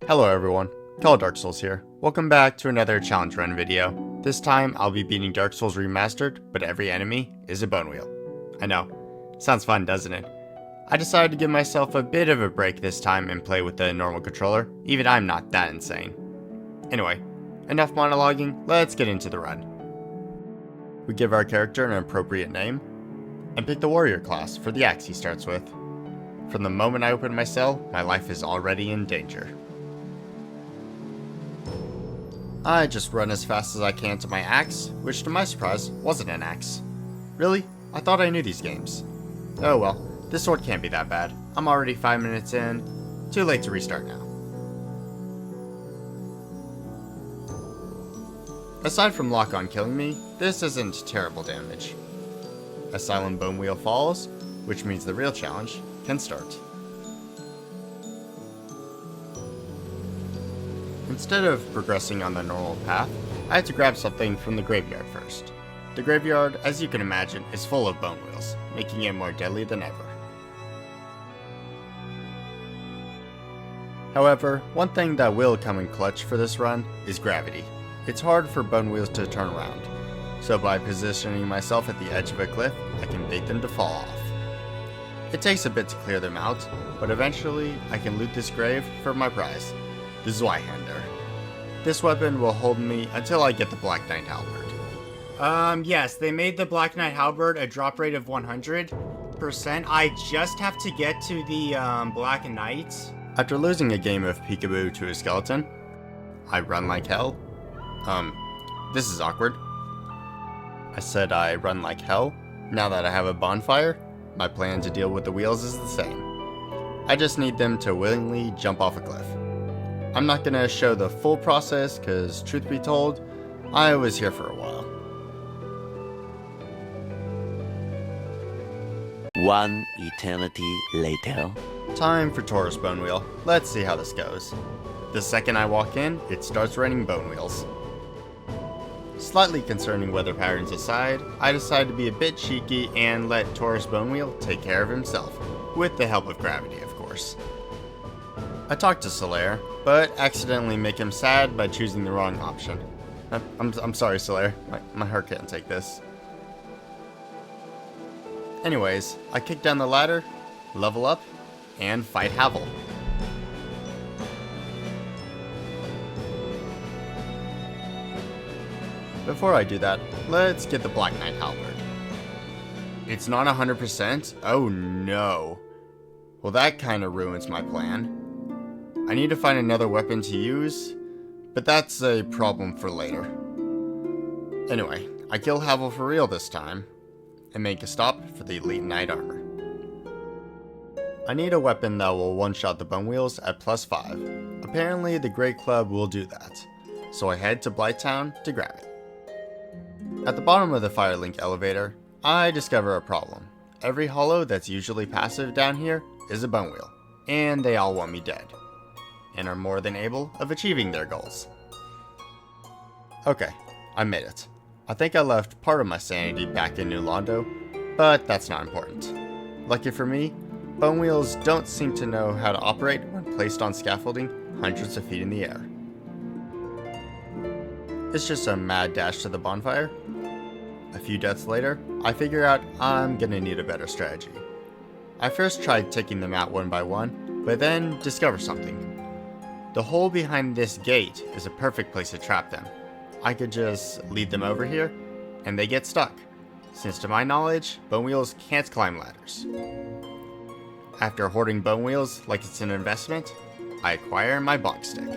Hello everyone, Darksouls here. Welcome back to another challenge run video. This time I'll be beating Dark Souls Remastered, but every enemy is a Bonewheel. I know, sounds fun doesn't it? I decided to give myself a bit of a break this time and play with the normal controller, even I'm not that insane. Anyway, enough monologuing, let's get into the run. We give our character an appropriate name, and pick the warrior class for the axe he starts with. From the moment I open my cell, my life is already in danger. I just run as fast as I can to my axe, which to my surprise wasn't an axe. Really? I thought I knew these games. Oh well, this sword can't be that bad. I'm already 5 minutes in. Too late to restart now. Aside from lock-on killing me, this isn't terrible damage. A silent Bonewheel falls, which means the real challenge can start. Instead of progressing on the normal path, I had to grab something from the graveyard first. The graveyard, as you can imagine, is full of Bonewheels, making it more deadly than ever. However, one thing that will come in clutch for this run is gravity. It's hard for Bonewheels to turn around, so by positioning myself at the edge of a cliff, I can bait them to fall off. It takes a bit to clear them out, but eventually I can loot this grave for my prize, the Zweihander. This weapon will hold me until I get the Black Knight Halberd. Yes, they made the Black Knight Halberd a drop rate of 100%. I just have to get to the Black Knight. After losing a game of peekaboo to a skeleton, I run like hell. This is awkward. I said I run like hell. Now that I have a bonfire, my plan to deal with the wheels is the same. I just need them to willingly jump off a cliff. I'm not gonna show the full process, cause truth be told, I was here for a while. One eternity later. Time for Taurus Bonewheel. Let's see how this goes. The second I walk in, it starts raining Bonewheels. Slightly concerning weather patterns aside, I decide to be a bit cheeky and let Taurus Bonewheel take care of himself, with the help of gravity of course. I talk to Solaire, but accidentally make him sad by choosing the wrong option. I'm sorry Solaire, my heart can't take this. Anyways, I kick down the ladder, level up, and fight Havel. Before I do that, let's get the Black Knight Halberd. It's not 100%? Oh no. Well, that kinda ruins my plan. I need to find another weapon to use, but that's a problem for later. Anyway, I kill Havel for real this time, and make a stop for the Elite Knight Armor. I need a weapon that will one-shot the Bonewheels at +5. Apparently the Great Club will do that, so I head to Blighttown to grab it. At the bottom of the Firelink elevator, I discover a problem. Every hollow that's usually passive down here is a Bonewheel, and they all want me dead, and are more than able of achieving their goals. Okay, I made it. I think I left part of my sanity back in New Londo, but that's not important. Lucky for me, Bonewheels don't seem to know how to operate when placed on scaffolding hundreds of feet in the air. It's just a mad dash to the bonfire. A few deaths later, I figure out I'm gonna need a better strategy. I first tried taking them out one by one, but then discover something. The hole behind this gate is a perfect place to trap them. I could just lead them over here, and they get stuck, since to my knowledge, Bonewheels can't climb ladders. After hoarding Bonewheels like it's an investment, I acquire my bonk stick.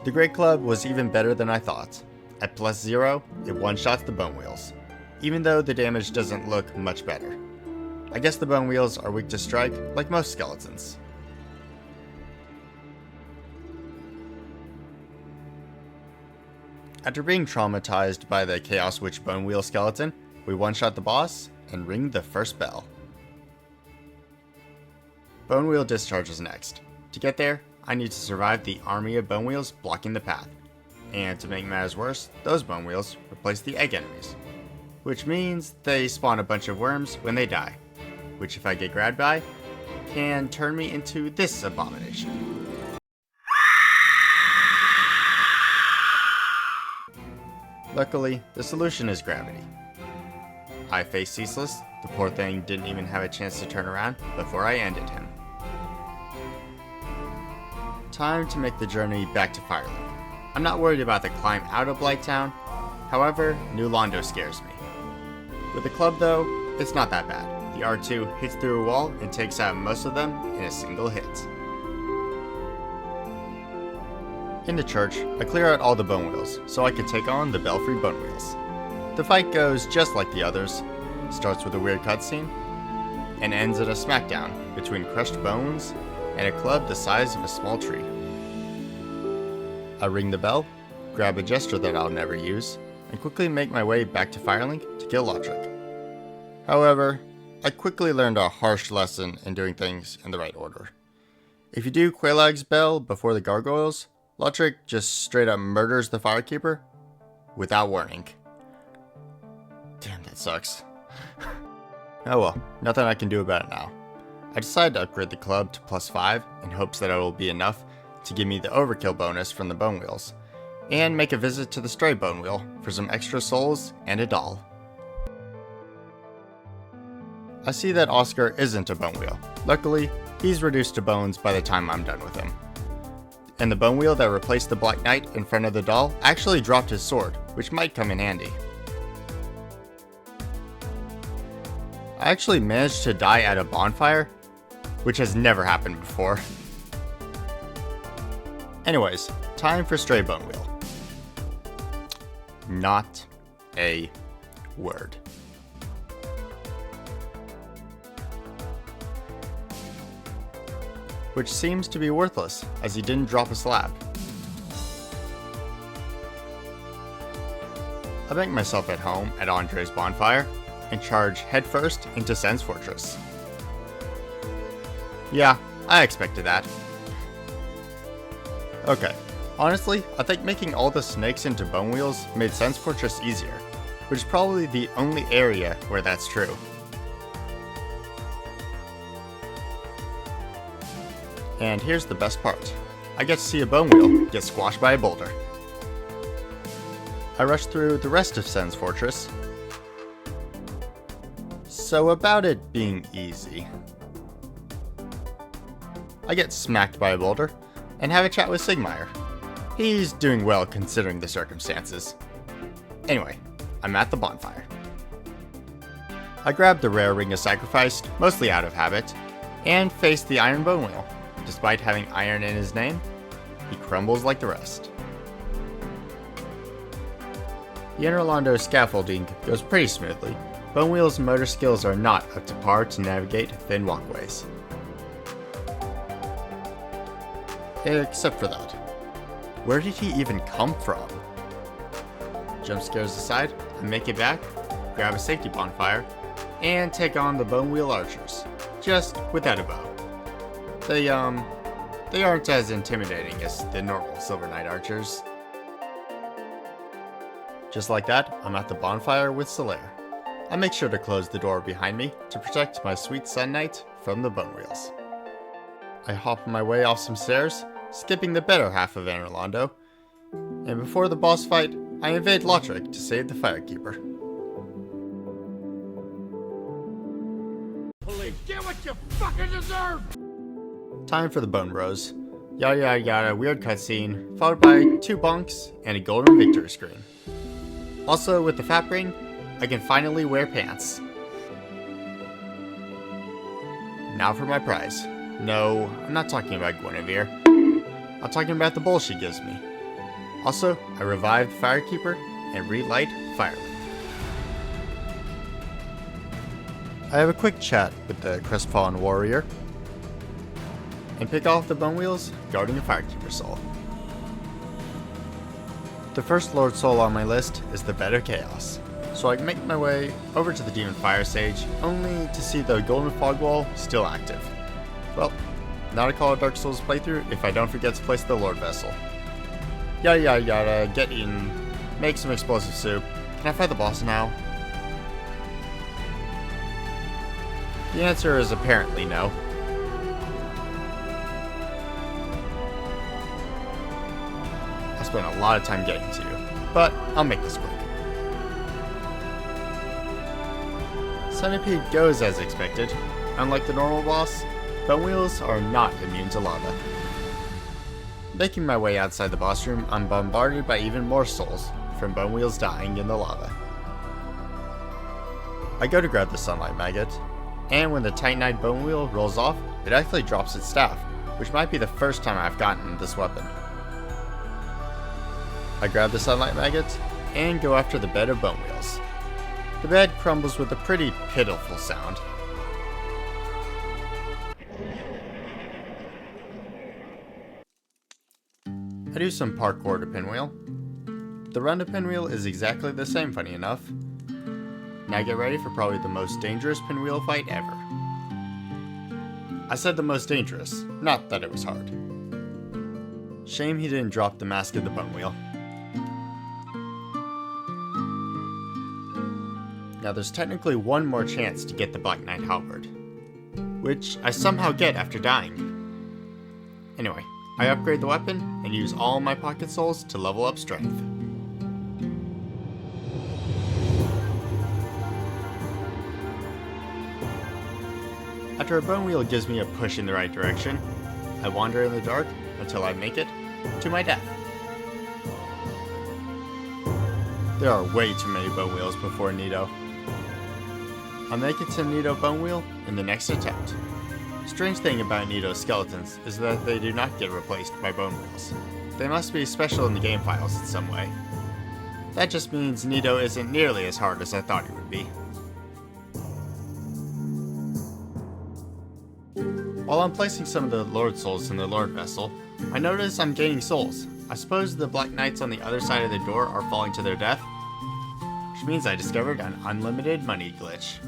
The Great Club was even better than I thought. At +0, it one-shots the Bonewheels, even though the damage doesn't look much better. I guess the Bonewheels are weak to strike, like most skeletons. After being traumatized by the Chaos Witch Bonewheel Skeleton, we one-shot the boss and ring the first bell. Bonewheel discharges next. To get there, I need to survive the army of Bonewheels blocking the path. And to make matters worse, those Bonewheels replace the egg enemies, which means they spawn a bunch of worms when they die, which if I get grabbed by, can turn me into this abomination. Luckily, the solution is gravity. I faced Ceaseless. The poor thing didn't even have a chance to turn around before I ended him. Time to make the journey back to Firelink. I'm not worried about the climb out of Blighttown. However, New Londo scares me. With the club though, it's not that bad. The R2 hits through a wall and takes out most of them in a single hit. In the church, I clear out all the Bonewheels so I can take on the Belfry Bonewheels. The fight goes just like the others. Starts with a weird cutscene and ends at a smackdown between crushed bones and a club the size of a small tree. I ring the bell, grab a gesture that I'll never use, and quickly make my way back to Firelink to kill Lotric. However, I quickly learned a harsh lesson in doing things in the right order. If you do Quelaag's bell before the gargoyles, Lotric just straight up murders the Firekeeper without warning. Damn, that sucks. Oh well, nothing I can do about it now. I decided to upgrade the club to +5 in hopes that it will be enough to give me the overkill bonus from the Bonewheels, and make a visit to the Stray Bonewheel for some extra souls and a doll. I see that Oscar isn't a Bonewheel. Luckily, he's reduced to bones by the time I'm done with him. And the Bonewheel that replaced the Black Knight in front of the doll actually dropped his sword, which might come in handy. I actually managed to die at a bonfire, which has never happened before. Anyways, time for Stray Bonewheel. Not a word. Which seems to be worthless, as he didn't drop a slab. I bank myself at home at Andre's bonfire, and charge headfirst into Sen's Fortress. Yeah, I expected that. Okay, honestly, I think making all the snakes into Bonewheels made Sen's Fortress easier, which is probably the only area where that's true. And here's the best part. I get to see a Bonewheel get squashed by a boulder. I rush through the rest of Sen's Fortress. So about it being easy. I get smacked by a boulder and have a chat with Sigmire. He's doing well considering the circumstances. Anyway, I'm at the bonfire. I grab the rare Ring of Sacrifice, mostly out of habit, and face the Iron Bonewheel. Despite having iron in his name, he crumbles like the rest. The Inner Londo scaffolding goes pretty smoothly. Bonewheel's motor skills are not up to par to navigate thin walkways. Except for that. Where did he even come from? Jump scares aside, I make it back, grab a safety bonfire, and take on the Bonewheel archers, just without a bow. They aren't as intimidating as the normal Silver Knight archers. Just like that, I'm at the bonfire with Solaire. I make sure to close the door behind me to protect my sweet Sun Knight from the Bonewheels. I hop my way off some stairs, skipping the better half of Inner Londo, and before the boss fight, I invade Lotric to save the Firekeeper. Police, get what you fucking deserve! Time for the Bone Rose. Yada yada yada, weird cutscene, followed by 2 bonks and a golden victory screen. Also, with the Fat Ring, I can finally wear pants. Now for my prize. No, I'm not talking about Guinevere. I'm talking about the bowl she gives me. Also, I revived Firekeeper and relight Firelink. I have a quick chat with the crestfallen warrior and pick off the Bonewheels guarding a Firekeeper soul. The first Lord Soul on my list is the Bed of Chaos, so I make my way over to the Demon Fire Sage only to see the Golden Fog Wall still active. Well, not a Call of Darksouls playthrough if I don't forget to place the Lord Vessel. Yada yada yada, get eaten, make some explosive soup. Can I fight the boss now? The answer is apparently no. I spent a lot of time getting to you, but I'll make this quick. Centipede goes as expected. Unlike the normal boss, Bonewheels are not immune to lava. Making my way outside the boss room, I'm bombarded by even more souls from Bonewheels dying in the lava. I go to grab the sunlight maggot, and when the Titanite Bonewheel rolls off, it actually drops its staff, which might be the first time I've gotten this weapon. I grab the sunlight maggot and go after the bed of Bonewheels. The bed crumbles with a pretty pitiful sound. I do some parkour to Pinwheel. The run to Pinwheel is exactly the same, funny enough. Now get ready for probably the most dangerous Pinwheel fight ever. I said the most dangerous, not that it was hard. Shame he didn't drop the mask of the Bonewheel. Now there's technically one more chance to get the Black Knight Halberd, which I somehow get after dying. Anyway, I upgrade the weapon and use all my pocket souls to level up strength. After a Bonewheel gives me a push in the right direction, I wander in the dark until I make it to my death. There are way too many Bonewheels before Nito. I'll make it to Nito Bonewheel in the next attempt. Strange thing about Nito skeletons is that they do not get replaced by Bonewheels. They must be special in the game files in some way. That just means Nito isn't nearly as hard as I thought it would be. While I'm placing some of the Lord Souls in the Lord Vessel, I notice I'm gaining souls. I suppose the Black Knights on the other side of the door are falling to their death, which means I discovered an unlimited money glitch.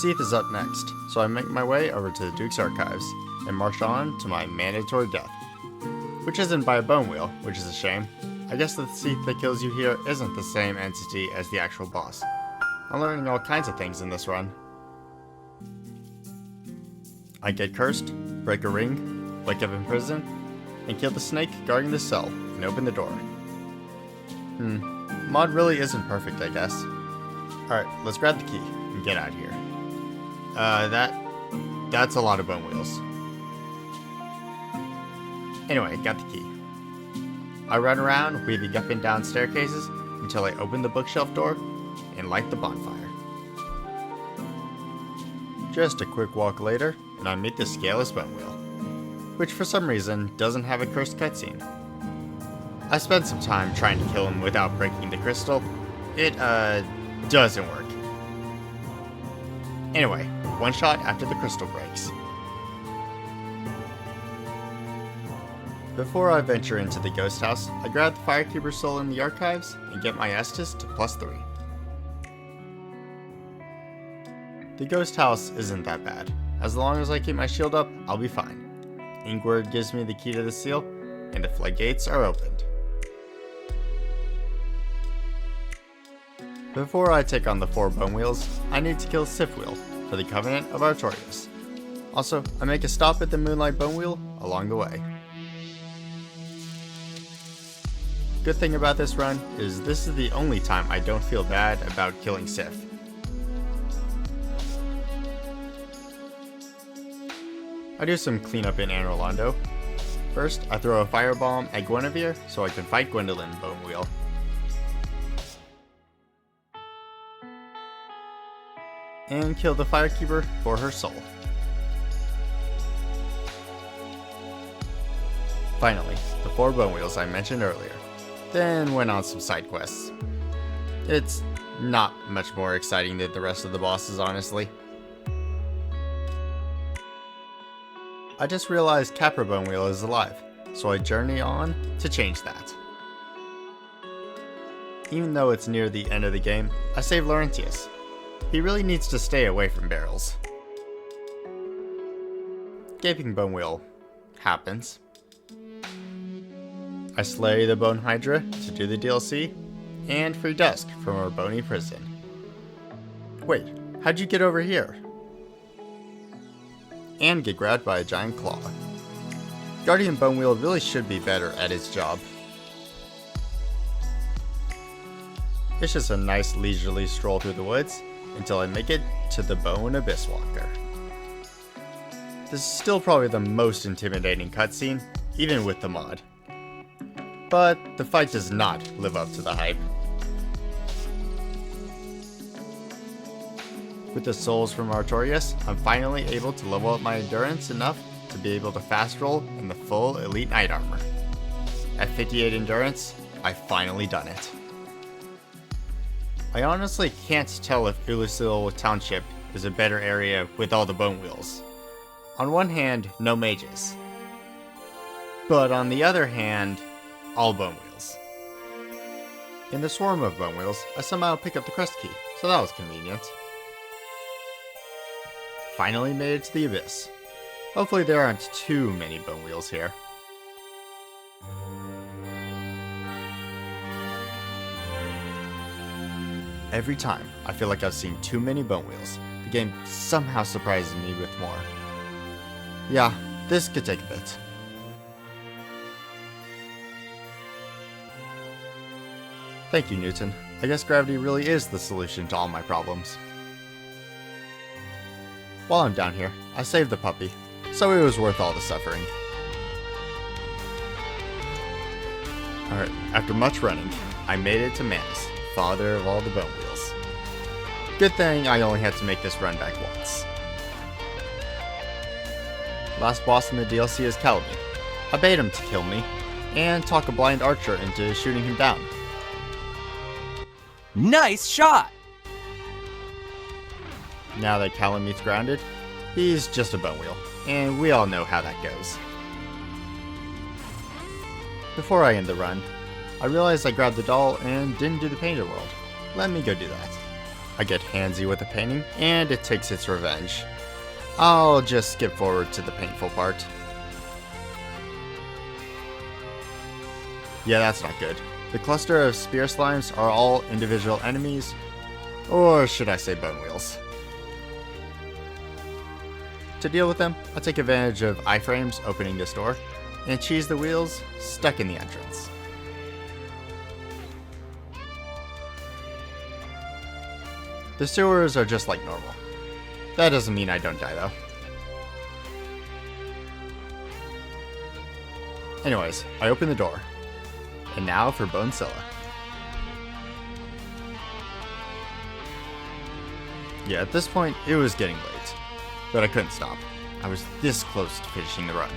Seath is up next, so I make my way over to the Duke's Archives and march on to my mandatory death, which isn't by a Bonewheel, which is a shame. I guess the Seath that kills you here isn't the same entity as the actual boss. I'm learning all kinds of things in this run. I get cursed, break a ring, wake up in prison, and kill the snake guarding the cell and open the door. Mod really isn't perfect, I guess. Alright, let's grab the key and get out of here. That's a lot of Bonewheels. Anyway, got the key. I run around, weaving up and down staircases until I open the bookshelf door and light the bonfire. Just a quick walk later, and I meet the Scaleless Bonewheel, which for some reason doesn't have a cursed cutscene. I spent some time trying to kill him without breaking the crystal. It, doesn't work. Anyway, one shot after the crystal breaks. Before I venture into the ghost house, I grab the Firekeeper soul in the archives and get my Estus to +3. The ghost house isn't that bad. As long as I keep my shield up, I'll be fine. Ingward gives me the key to the seal, and the floodgates are opened. Before I take on the 4 Bonewheels, I need to kill Sifwheel for the Covenant of Artorias. Also, I make a stop at the Moonlight Bonewheel along the way. Good thing about this run is this is the only time I don't feel bad about killing Sif. I do some cleanup in Anor Londo. First, I throw a firebomb at Guinevere so I can fight Gwendolyn Bonewheel. And kill the Firekeeper for her soul. Finally, the 4 Bonewheels I mentioned earlier. Then went on some side quests. It's not much more exciting than the rest of the bosses, honestly. I just realized Capra Bonewheel is alive, so I journey on to change that. Even though it's near the end of the game, I save Laurentius. He really needs to stay away from barrels. Gaping Bonewheel happens. I slay the Bone Hydra to do the DLC, and free Dusk from our bony prison. Wait, how'd you get over here? And get grabbed by a giant claw. Guardian Bonewheel really should be better at his job. It's just a nice leisurely stroll through the woods until I make it to the Bone Abyss Walker. This is still probably the most intimidating cutscene, even with the mod. But the fight does not live up to the hype. With the souls from Artorias, I'm finally able to level up my endurance enough to be able to fast roll in the full Elite Knight armor. At 58 endurance, I've finally done it. I honestly can't tell if Ulusil Township is a better area with all the bone wheels. On one hand, no mages. But on the other hand, all bone wheels. In the swarm of bone wheels, I somehow pick up the crest key, so that was convenient. Finally made it to the Abyss. Hopefully there aren't too many bone wheels here. Every time I feel like I've seen too many bone wheels, the game somehow surprises me with more. Yeah, this could take a bit. Thank you, Newton. I guess gravity really is the solution to all my problems. While I'm down here, I saved the puppy, so it was worth all the suffering. Alright, after much running, I made it to Manus, father of all the bone wheels. Good thing I only had to make this run back once. Last boss in the DLC is Calamity. I bait him to kill me, and talk a blind archer into shooting him down. Nice shot! Now that Calamite's grounded, he's just a bone wheel, and we all know how that goes. Before I end the run, I realized I grabbed the doll and didn't do the painted world. Let me go do that. I get handsy with the painting, and it takes its revenge. I'll just skip forward to the painful part. Yeah, that's not good. The cluster of spear slimes are all individual enemies, or should I say bone wheels. To deal with them, I take advantage of iframes opening this door, and cheese the wheels stuck in the entrance. The sewers are just like normal. That doesn't mean I don't die though. Anyways, I open the door. And now for Bonesilla. Yeah, at this point, it was getting late. But I couldn't stop. I was this close to finishing the run.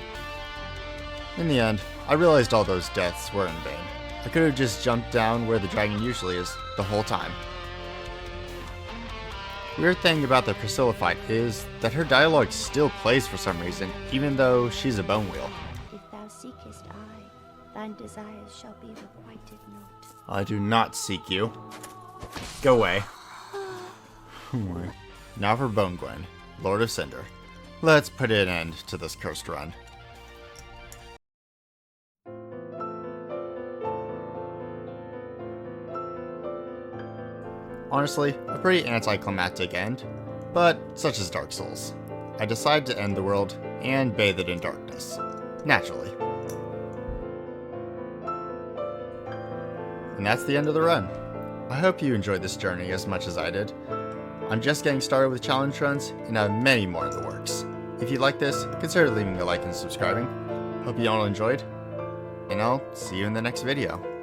In the end, I realized all those deaths were in vain. I could have just jumped down where the dragon usually is the whole time. Weird thing about the Priscilla fight is that her dialogue still plays for some reason, even though she's a bone wheel. If thou seekest I, thine desires shall be requited not. I do not seek you. Go away. Now for Bone Gwen, Lord of Cinder. Let's put an end to this cursed run. Honestly, a pretty anticlimactic end, but such is Darksouls. I decide to end the world and bathe it in darkness. Naturally. And that's the end of the run. I hope you enjoyed this journey as much as I did. I'm just getting started with challenge runs, and I have many more in the works. If you like this, consider leaving a like and subscribing. Hope you all enjoyed, and I'll see you in the next video.